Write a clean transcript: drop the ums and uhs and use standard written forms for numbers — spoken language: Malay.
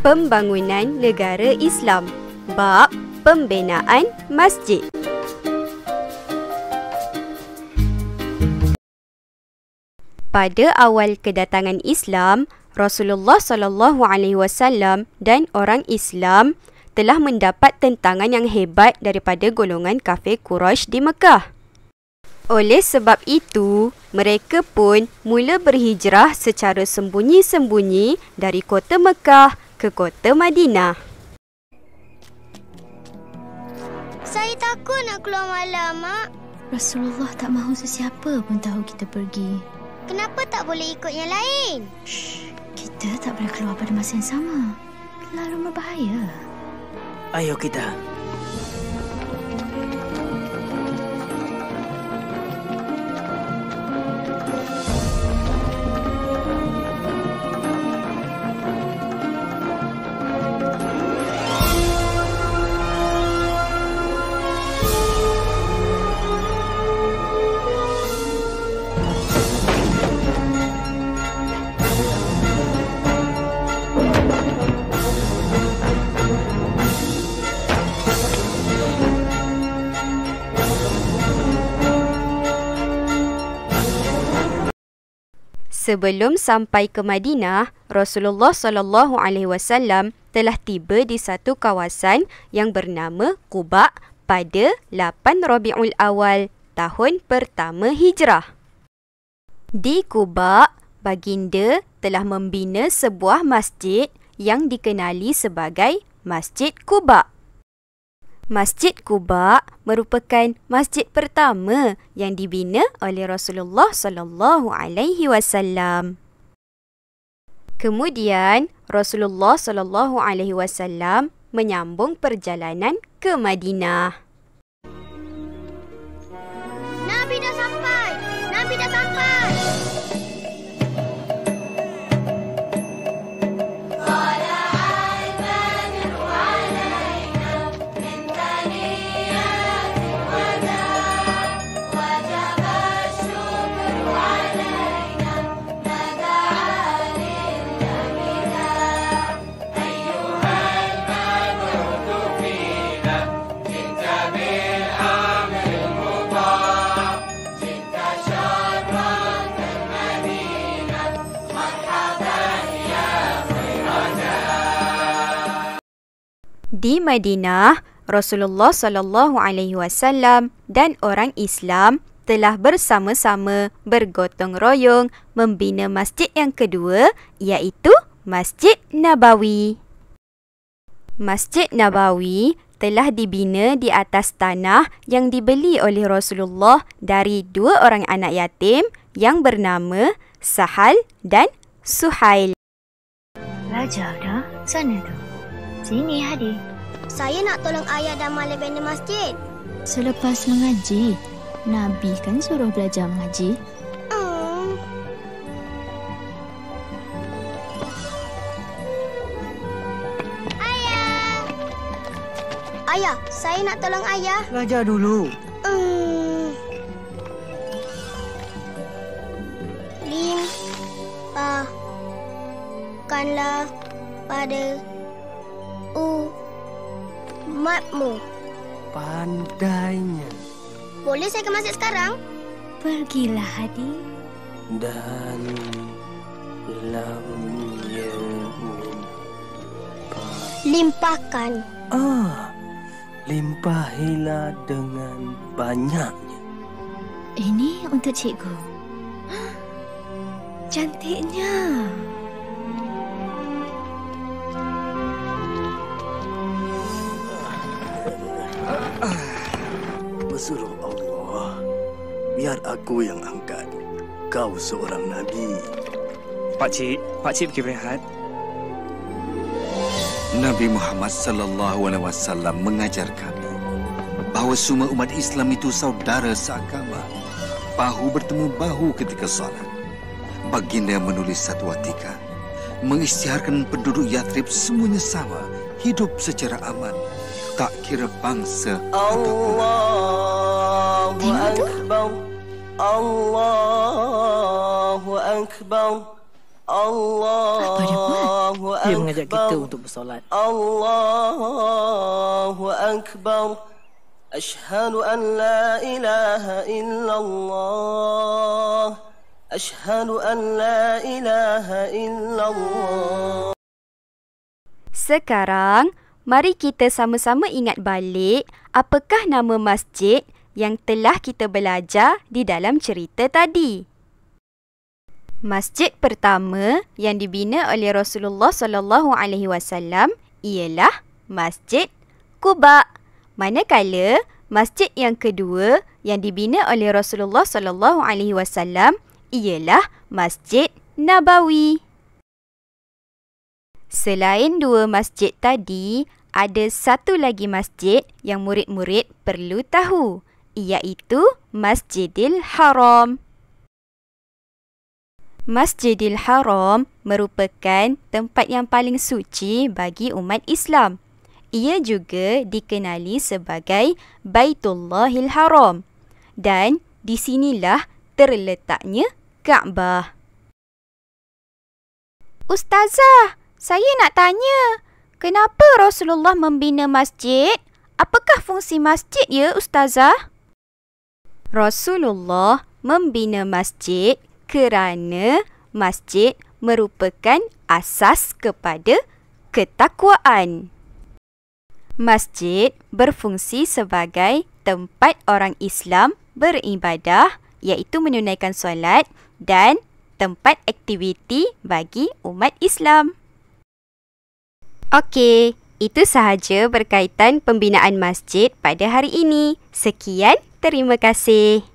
Pembangunan Negara Islam. Bab Pembinaan Masjid. Pada awal kedatangan Islam, Rasulullah SAW dan orang Islam telah mendapat tentangan yang hebat daripada golongan kafir Quraisy di Mekah. Oleh sebab itu, mereka pun mula berhijrah secara sembunyi-sembunyi dari kota Mekah ke kota Madinah. Saya takut nak keluar malam, Mak. Rasulullah tak mahu sesiapa pun tahu kita pergi. Kenapa tak boleh ikut yang lain? Kita tak boleh keluar pada masa yang sama. Terlalu berbahaya. Ayo kita. Sebelum sampai ke Madinah, Rasulullah SAW telah tiba di satu kawasan yang bernama Quba pada 8 Rabiul Awal, tahun pertama Hijrah. Di Quba, baginda telah membina sebuah masjid yang dikenali sebagai Masjid Quba. Masjid Quba merupakan masjid pertama yang dibina oleh Rasulullah SAW. Kemudian Rasulullah SAW menyambung perjalanan ke Madinah. Nabi dah sampai! Nabi dah sampai! Di Madinah, Rasulullah SAW dan orang Islam telah bersama-sama bergotong royong membina masjid yang kedua, iaitu Masjid Nabawi. Masjid Nabawi telah dibina di atas tanah yang dibeli oleh Rasulullah dari dua orang anak yatim yang bernama Sahal dan Suhail. Belajar dah. Sana tu. Sini, Hadi. Saya nak tolong ayah dan mak lavender masjid. Selepas mengaji, Nabi kan suruh belajar mengaji. Ayah! Ayah, saya nak tolong ayah. Belajar dulu. Limpahkanlah pada umatmu. Pandainya. Boleh saya ke masjid sekarang? Pergilah, Hadi. Dan lam Limpahkan. limpahilah dengan banyaknya. Ini untuk cikgu. Cantiknya. Bersuruh Allah, biar aku yang angkat. Kau seorang Nabi. Pakcik pergi berehat. Nabi Muhammad SAW mengajar kami bahawa semua umat Islam itu saudara seagama, bahu bertemu bahu ketika salat. Baginda menulis satu watika, mengisytiharkan penduduk Yathrib semuanya sama, hidup secara aman, tak kira bangsa. Allahu Akbar. Allahu Akbar. Allahu Dia mengajak kita untuk bersolat. Allahu Akbar. Ashhadu an la ilaha illallah. Ashhadu an la ilaha illallah. Sekarang, mari kita sama-sama ingat balik apakah nama masjid yang telah kita belajar di dalam cerita tadi. Masjid pertama yang dibina oleh Rasulullah SAW ialah Masjid Quba. Manakala masjid yang kedua yang dibina oleh Rasulullah SAW ialah Masjid Nabawi. Selain dua masjid tadi, ada satu lagi masjid yang murid-murid perlu tahu, iaitu Masjidil Haram. Masjidil Haram merupakan tempat yang paling suci bagi umat Islam. Ia juga dikenali sebagai Baitullahil Haram dan di sinilah terletaknya Kaabah. Ustazah, saya nak tanya, kenapa Rasulullah membina masjid? Apakah fungsi masjid ya, Ustazah? Rasulullah membina masjid kerana masjid merupakan asas kepada ketakwaan. Masjid berfungsi sebagai tempat orang Islam beribadah, iaitu menunaikan solat, dan tempat aktiviti bagi umat Islam. Okey, itu sahaja berkaitan pembinaan masjid pada hari ini. Sekian, terima kasih.